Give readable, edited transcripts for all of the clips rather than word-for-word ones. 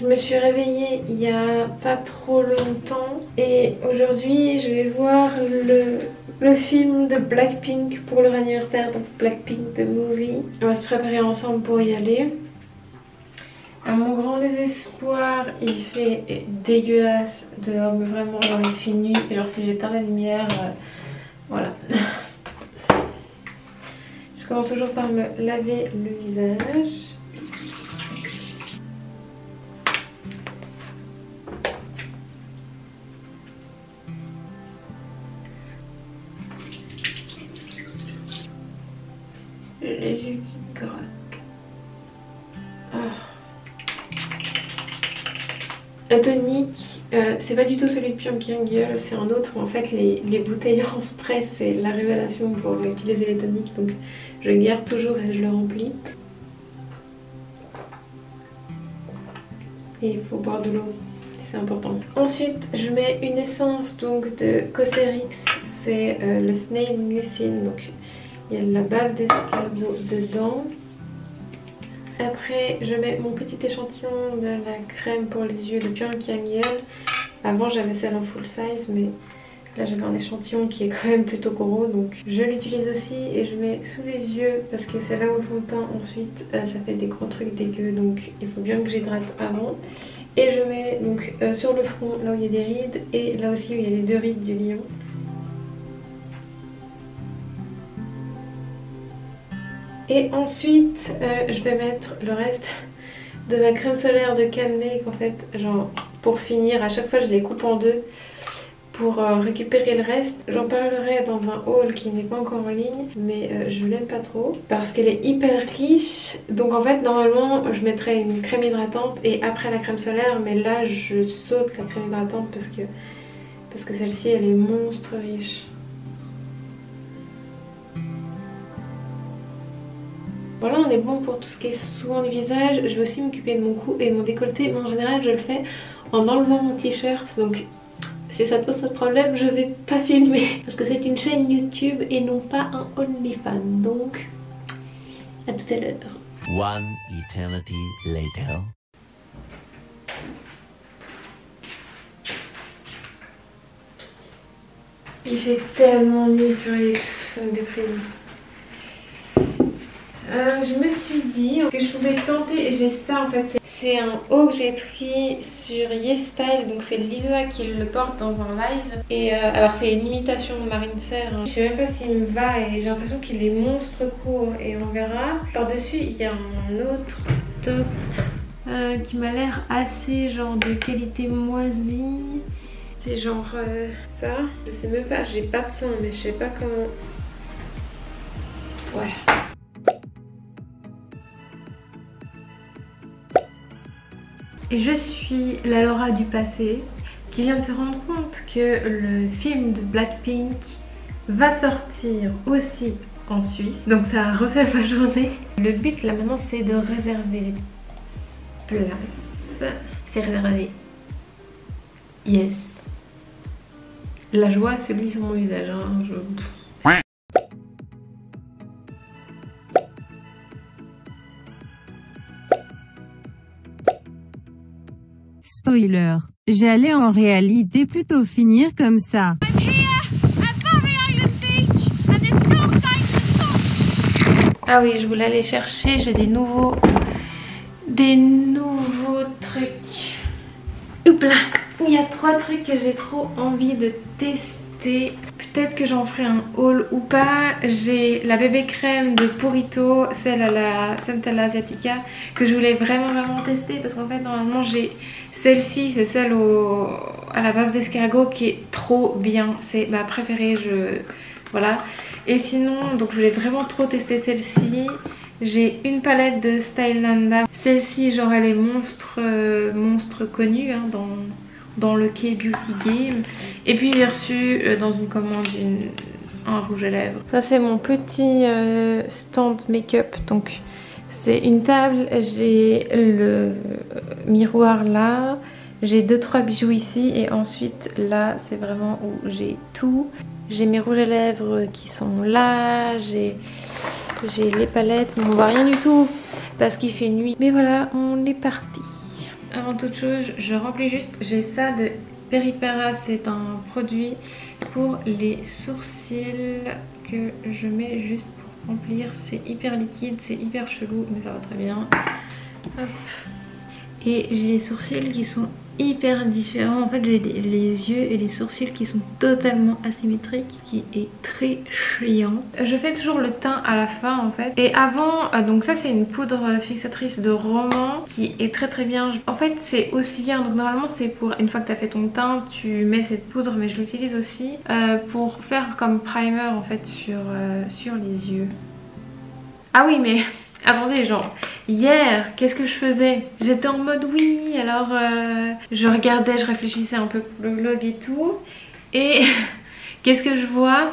Je me suis réveillée il y a pas trop longtemps et aujourd'hui je vais voir le film de Blackpink pour leur anniversaire, donc Blackpink The Movie. On va se préparer ensemble pour y aller. À mon grand désespoir, il fait dégueulasse dehors, mais vraiment genre il fait nuit et genre si j'éteins la lumière, voilà. Je commence toujours par me laver le visage. Les yeux qui grattent. Ah. La tonique, c'est pas du tout celui de Pyongyang Girl, c'est un autre. En fait, les bouteilles en spray, c'est la révélation pour utiliser les toniques. Donc, je garde toujours et je le remplis. Et il faut boire de l'eau, c'est important. Ensuite, je mets une essence donc de Cosrx, c'est le Snail Mucin. Donc, il y a de la bave d'escargot dedans. Après, je mets mon petit échantillon de la crème pour les yeux de Pyongyang Girl. Avant, j'avais celle en full size, mais là, j'avais un échantillon qui est quand même plutôt gros. Donc, je l'utilise aussi et je mets sous les yeux parce que c'est là où le fond de teint, ensuite, ça fait des gros trucs dégueux. Donc, il faut bien que j'hydrate avant. Et je mets donc sur le front, là où il y a des rides, et là aussi où il y a les deux rides du lion. Et ensuite, je vais mettre le reste de ma crème solaire de Can-Make. En fait, genre pour finir, à chaque fois je les coupe en deux pour récupérer le reste. J'en parlerai dans un haul qui n'est pas encore en ligne, mais je l'aime pas trop parce qu'elle est hyper riche. Donc en fait, normalement, je mettrais une crème hydratante et après la crème solaire, mais là je saute la crème hydratante parce que celle-ci elle est monstre riche. Voilà, on est bon pour tout ce qui est soin du visage. Je vais aussi m'occuper de mon cou et de mon décolleté, mais en général je le fais en enlevant mon t-shirt. Donc si ça te pose pas de problème, je vais pas filmer parce que c'est une chaîne YouTube et non pas un OnlyFans. Donc à tout à l'heure. One eternity later. Il fait tellement nuit, purée, ça me déprime. Je me suis dit que je pouvais tenter, et j'ai ça en fait, c'est un haut que j'ai pris sur YesStyle, donc c'est Lisa qui le porte dans un live. Et alors c'est une imitation de Marine Serre, hein. Je sais même pas s'il me va et j'ai l'impression qu'il est monstre court et on verra. Par dessus il y a un autre top qui m'a l'air assez genre de qualité moisie. C'est genre ça, je sais même pas, j'ai pas de sein mais je sais pas comment. Ouais. Et je suis la Laura du passé qui vient de se rendre compte que le film de Blackpink va sortir aussi en Suisse. Donc ça a refait ma journée. Le but là maintenant c'est de réserver les places. C'est réservé. Yes. La joie se lit sur mon visage. Hein. Spoiler, j'allais en réalité plutôt finir comme ça. Ah oui, je voulais aller chercher, j'ai des nouveaux trucs. Oups là, il y a 3 trucs que j'ai trop envie de tester. Peut-être que j'en ferai un haul ou pas. J'ai la bébé crème de Purito, celle à la Centella Asiatica, que je voulais vraiment tester parce qu'en fait normalement j'ai celle-ci, c'est celle à la bave d'escargot qui est trop bien. C'est ma préférée, voilà. Et sinon, donc je voulais vraiment trop tester celle-ci. J'ai une palette de Stylenanda. Celle-ci, genre elle est monstre connue hein, dans le K-Beauty Game. Et puis j'ai reçu dans une commande un rouge à lèvres. Ça c'est mon petit stand make-up. Donc c'est une table, j'ai le miroir là, j'ai 2-3 bijoux ici et ensuite là c'est vraiment où j'ai tout. J'ai mes rouges à lèvres qui sont là, j'ai les palettes, mais on voit rien du tout parce qu'il fait nuit. Mais voilà, on est parti. avant toute chose, je remplis juste, j'ai ça de Peripera, c'est un produit pour les sourcils que je mets juste pour remplir. C'est hyper liquide, c'est hyper chelou, mais ça va très bien. Hop. Et j'ai les sourcils qui sont hyper différents. En fait, j'ai les yeux et les sourcils qui sont totalement asymétriques, ce qui est très chiant. Je fais toujours le teint à la fin en fait. Et avant, donc ça c'est une poudre fixatrice de roman qui est très bien. En fait c'est aussi bien, donc normalement c'est pour une fois que tu as fait ton teint, tu mets cette poudre, mais je l'utilise aussi pour faire comme primer en fait sur les yeux. Ah oui mais... Attendez, genre, hier, qu'est-ce que je faisais? J'étais en mode oui, alors je regardais, je réfléchissais un peu pour le vlog et tout. Et qu'est-ce que je vois?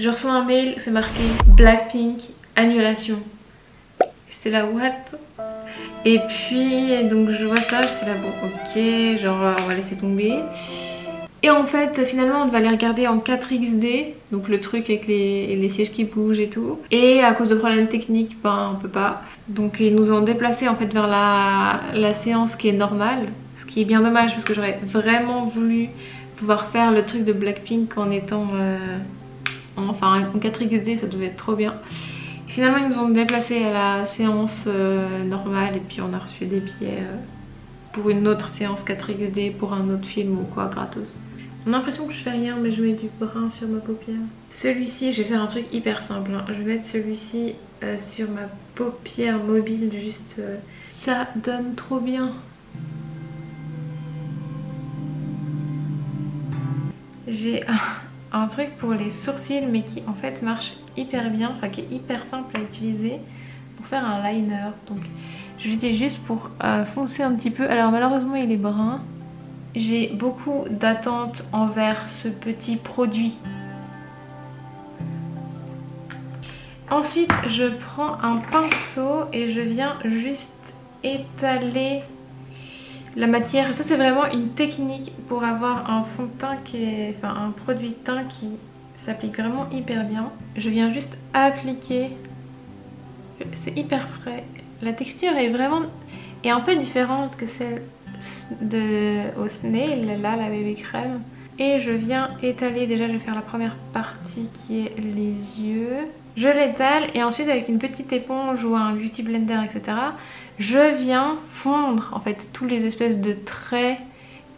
Je reçois un mail, c'est marqué Blackpink, annulation. J'étais là, what? Et puis, donc je vois ça, j'étais là, bon, ok, genre, on va laisser tomber. Et en fait finalement on va aller regarder en 4XD, donc le truc avec les sièges qui bougent et tout. Et à cause de problèmes techniques, ben on peut pas. Donc ils nous ont déplacé en fait vers la séance qui est normale. Ce qui est bien dommage parce que j'aurais vraiment voulu pouvoir faire le truc de Blackpink en étant... enfin en 4XD, ça devait être trop bien. Et finalement ils nous ont déplacé à la séance normale et puis on a reçu des billets pour une autre séance 4XD pour un autre film ou quoi gratos. On a l'impression que je fais rien mais je mets du brun sur ma paupière. Celui-ci, je vais faire un truc hyper simple. Hein. Je vais mettre celui-ci sur ma paupière mobile juste... ça donne trop bien. J'ai un truc pour les sourcils mais qui en fait marche hyper bien, enfin qui est hyper simple à utiliser pour faire un liner. Donc je l'utilise juste pour foncer un petit peu. Alors malheureusement il est brun. J'ai beaucoup d'attentes envers ce petit produit. Ensuite je prends un pinceau et je viens juste étaler la matière. Ça c'est vraiment une technique pour avoir un fond de teint qui est... enfin un produit de teint qui s'applique vraiment hyper bien. Je viens juste appliquer. C'est hyper frais. La texture est vraiment... est un peu différente que celle de au Snail, là la bébé crème. Et je viens étaler, déjà je vais faire la première partie qui est les yeux. Je l'étale et ensuite avec une petite éponge ou un beauty blender etc. je viens fondre en fait tous les espèces de traits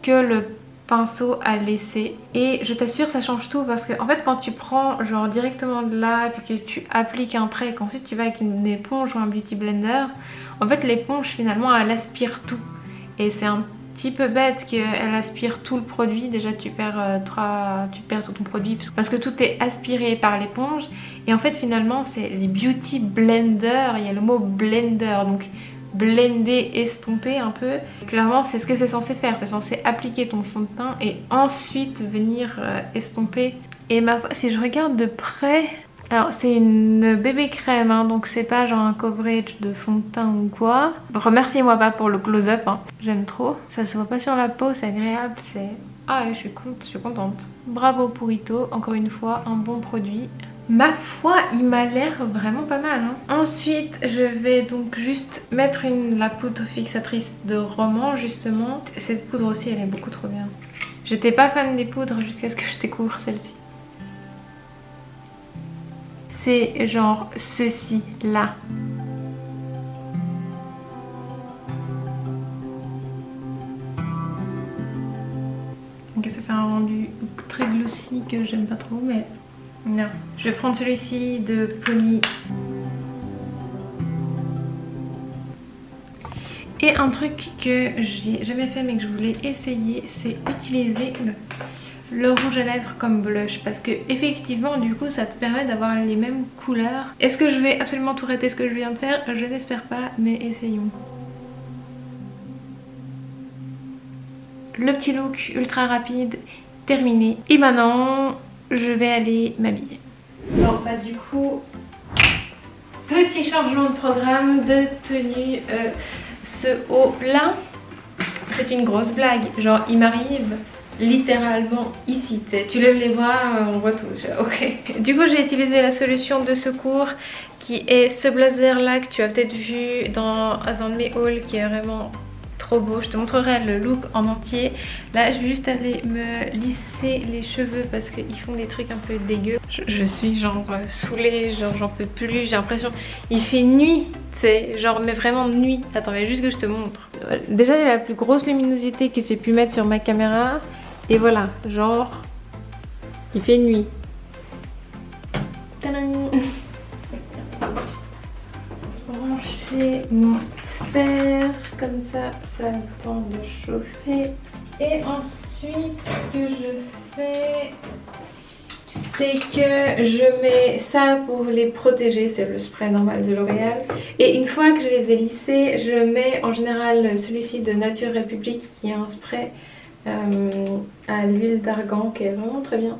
que le pinceau a laissé. Et je t'assure ça change tout parce que en fait quand tu prends genre directement de là et puis que tu appliques un trait et qu'ensuite tu vas avec une éponge ou un beauty blender, en fait l'éponge finalement elle aspire tout. Et c'est un petit peu bête qu'elle aspire tout le produit. Déjà tu perds tout ton produit parce que tout est aspiré par l'éponge. Et en fait finalement c'est les beauty blenders, il y a le mot blender, donc blender, estomper un peu. Clairement c'est ce que c'est censé faire, c'est censé appliquer ton fond de teint et ensuite venir estomper. Et ma foi, si je regarde de près... Alors c'est une bébé crème hein, donc c'est pas genre un coverage de fond de teint ou quoi. Remerciez-moi pas pour le close-up, hein. J'aime trop. Ça se voit pas sur la peau, c'est agréable, c'est... Ah ouais, je suis contente. Bravo Purito, encore une fois un bon produit. Ma foi il m'a l'air vraiment pas mal hein. Ensuite je vais donc juste mettre la poudre fixatrice de roman justement. Cette poudre aussi elle est beaucoup trop bien. J'étais pas fan des poudres jusqu'à ce que je découvre celle-ci. C'est genre ceci là. Donc ça fait un rendu très glossy que j'aime pas trop mais non. Je vais prendre celui-ci de Pony. Et un truc que j'ai jamais fait mais que je voulais essayer, c'est utiliser le rouge à lèvres comme blush parce que effectivement du coup ça te permet d'avoir les mêmes couleurs. Est-ce que je vais absolument tout rater ce que je viens de faire? Je n'espère pas mais essayons. Le petit look ultra rapide terminé et maintenant je vais aller m'habiller. Bon bah du coup petit changement de programme de tenue. Ce haut là c'est une grosse blague, genre il m'arrive littéralement ici, tu lèves les bras, on voit tout. Ok. Du coup j'ai utilisé la solution de secours qui est ce blazer là que tu as peut-être vu dans un de mes hauls qui est vraiment trop beau. Je te montrerai le look en entier. Là je vais juste aller me lisser les cheveux parce qu'ils font des trucs un peu dégueux. Je suis genre saoulée, genre j'en peux plus. J'ai l'impression il fait nuit, tu sais, genre mais vraiment nuit. Attends mais juste que je te montre. Déjà il y a la plus grosse luminosité que j'ai pu mettre sur ma caméra. Et voilà, genre il fait nuit. Tadam! Brancher mon fer, comme ça, ça a le temps de chauffer. Et ensuite, ce que je fais, c'est que je mets ça pour les protéger, c'est le spray normal de L'Oréal. Et une fois que je les ai lissés, je mets en général celui-ci de Nature République qui est un spray à l'huile d'argan qui est vraiment très bien.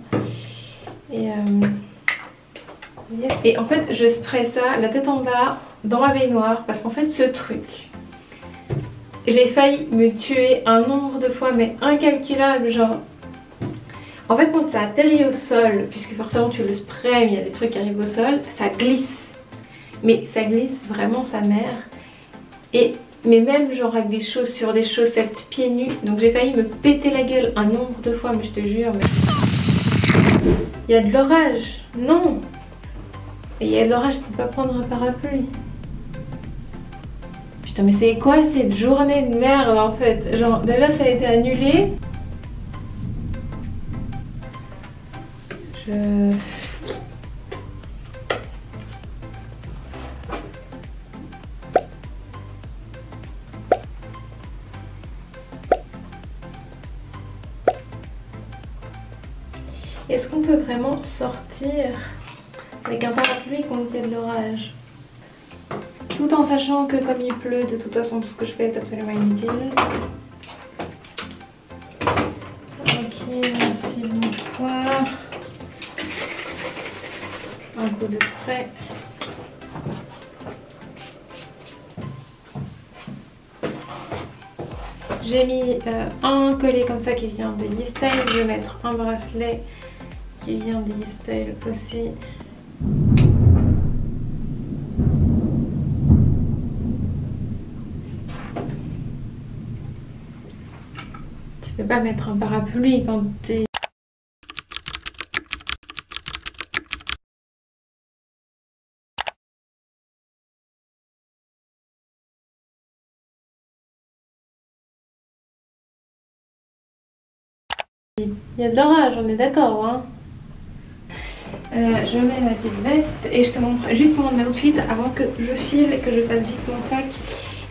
Et en fait je spray ça la tête en bas dans ma baignoire parce qu'en fait ce truc, j'ai failli me tuer un nombre de fois mais incalculable, genre en fait quand ça atterrit au sol, puisque forcément tu le sprays, il y a des trucs qui arrivent au sol, ça glisse, mais ça glisse vraiment sa mère. Mais même genre avec des chaussures, des chaussettes, pieds nus, donc j'ai failli me péter la gueule un nombre de fois, mais je te jure, mais il y a de l'orage, non. Et il y a de l'orage, je peux pas prendre un parapluie. Putain mais c'est quoi cette journée de merde en fait? Genre déjà ça a été annulé. Est-ce qu'on peut vraiment sortir avec un parapluie quand il y a de l'orage? Tout en sachant que comme il pleut, de toute façon tout ce que je fais est absolument inutile. Ok, merci, bonsoir. Un coup de spray. J'ai mis un collet comme ça qui vient de YesStyle. Je vais mettre un bracelet qui vient de YesStyle aussi. Tu peux pas mettre un parapluie quand t'es... Il y a de l'orage, on est d'accord, hein. Je mets ma petite veste et je te montre juste mon outfit avant que je file et que je fasse vite mon sac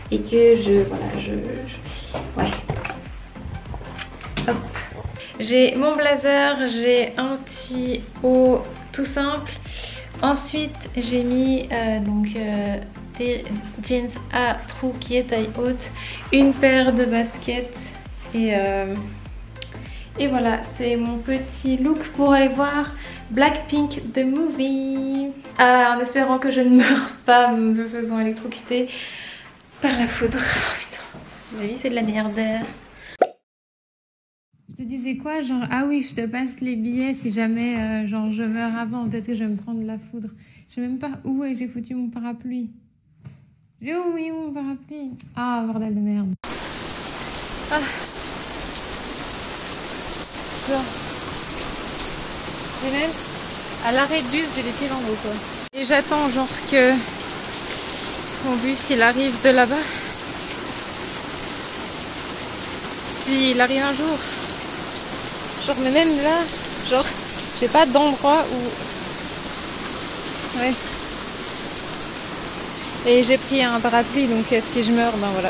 et que je... Voilà, ouais. Hop. J'ai mon blazer, j'ai un petit haut tout simple. Ensuite j'ai mis des jeans à trous qui est taille haute, une paire de baskets et voilà, c'est mon petit look pour aller voir Blackpink The Movie. En espérant que je ne meure pas me faisant électrocuter par la foudre. Oh, putain, ma vie c'est de la merde. Je te disais quoi, genre ah oui je te passe les billets si jamais genre je meurs avant, peut-être que je vais me prendre la foudre. Je sais même pas où j'ai foutu mon parapluie. J'ai oublié mon parapluie. Ah bordel de merde. Ah. Genre, j'ai même à l'arrêt de bus j'ai les pieds dans l'eau quoi. Et j'attends genre que mon bus il arrive de là-bas. S'il arrive un jour. Genre mais même là, genre j'ai pas d'endroit où... Ouais. Et j'ai pris un parapluie donc si je meurs ben voilà.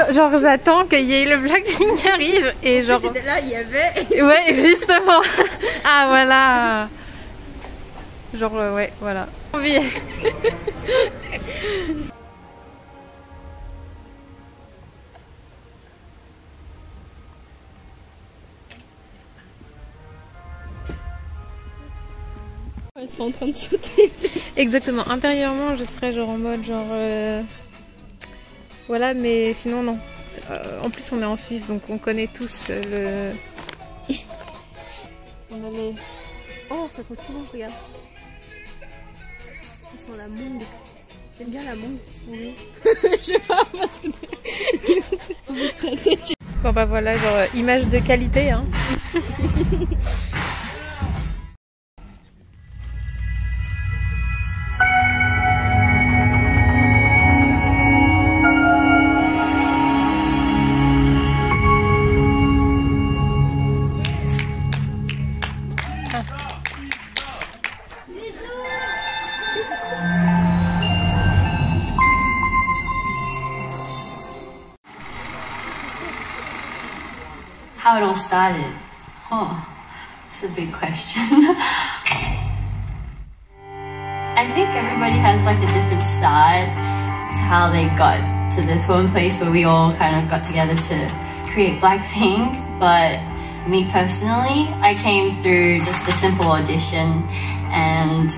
Genre j'attends qu'il y ait le Blackpink qui arrive et genre... J'étais là, il y avait... Ouais justement. Ah voilà. Genre ouais voilà. Envie. Elle serait en train de sauter. Exactement, intérieurement je serais genre en mode genre voilà, mais sinon non. En plus on est en Suisse donc on connaît tous le... On a les... Oh, ça sent trop bon, regarde. Ça sent la mangue. J'aime bien la mangue. Oui. Je sais pas, parce que... Bon bah voilà, genre image de qualité hein. How it all started? Oh, it's a big question. I think everybody has like a different start to how they got to this one place where we all kind of got together to create Blackpink. But me personally, I came through just a simple audition and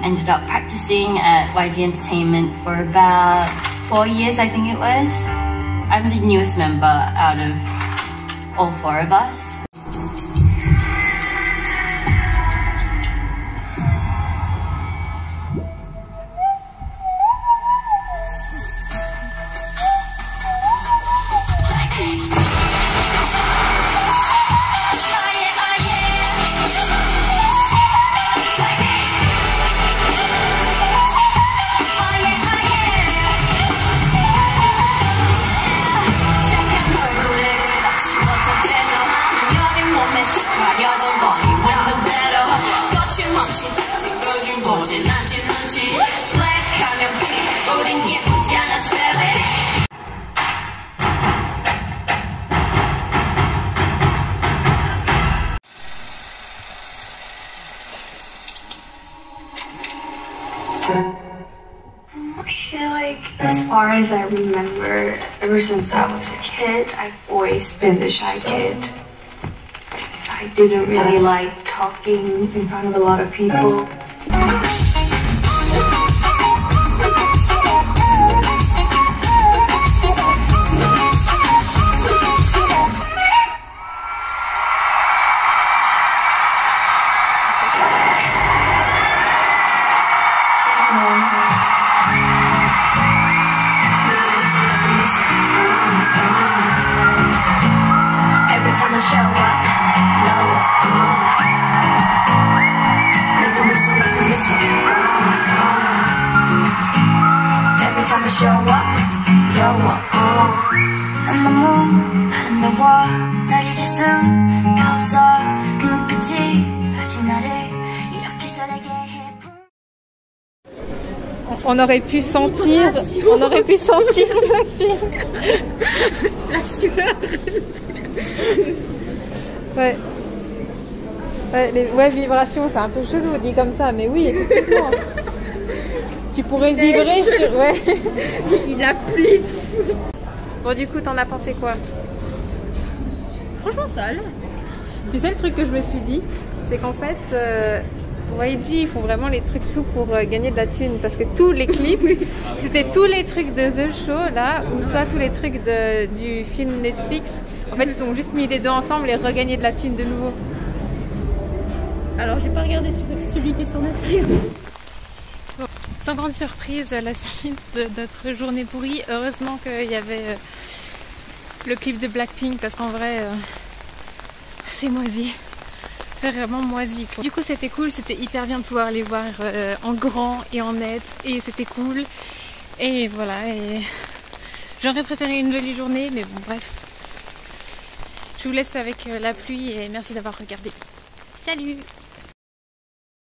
ended up practicing at YG Entertainment for about 4 years, I think it was. I'm the newest member out of all 4 of us. I feel like, as far as I remember, ever since I was a kid, I've always been the shy kid. I didn't really like talking in front of a lot of people. On aurait pu sentir Blackpink. La sueur. Ouais. Ouais, vibrations, c'est un peu chelou dit comme ça, mais oui, effectivement. Tu pourrais vibrer sur... Ouais. Il a plu. Bon, du coup, t'en as pensé quoi? Franchement, ça allait. Tu sais, le truc que je me suis dit, c'est qu'en fait, YG, ils font vraiment les trucs tout pour gagner de la thune. Parce que tous les clips, c'était tous les trucs de The Show, là, ou toi, tous les trucs du film Netflix. En fait, ils ont juste mis les deux ensemble et regagné de la thune de nouveau. Alors, j'ai pas regardé celui qui est sur Netflix. Bon. Sans grande surprise, la suite de notre journée pourrie. Heureusement qu'il y avait le clip de Blackpink, parce qu'en vrai, c'est moisi. C'est vraiment moisi, quoi. Du coup, c'était cool, c'était hyper bien de pouvoir les voir en grand et en net, et c'était cool. Et voilà, et j'aurais préféré une jolie journée, mais bon, bref. Je vous laisse avec la pluie et merci d'avoir regardé. Salut!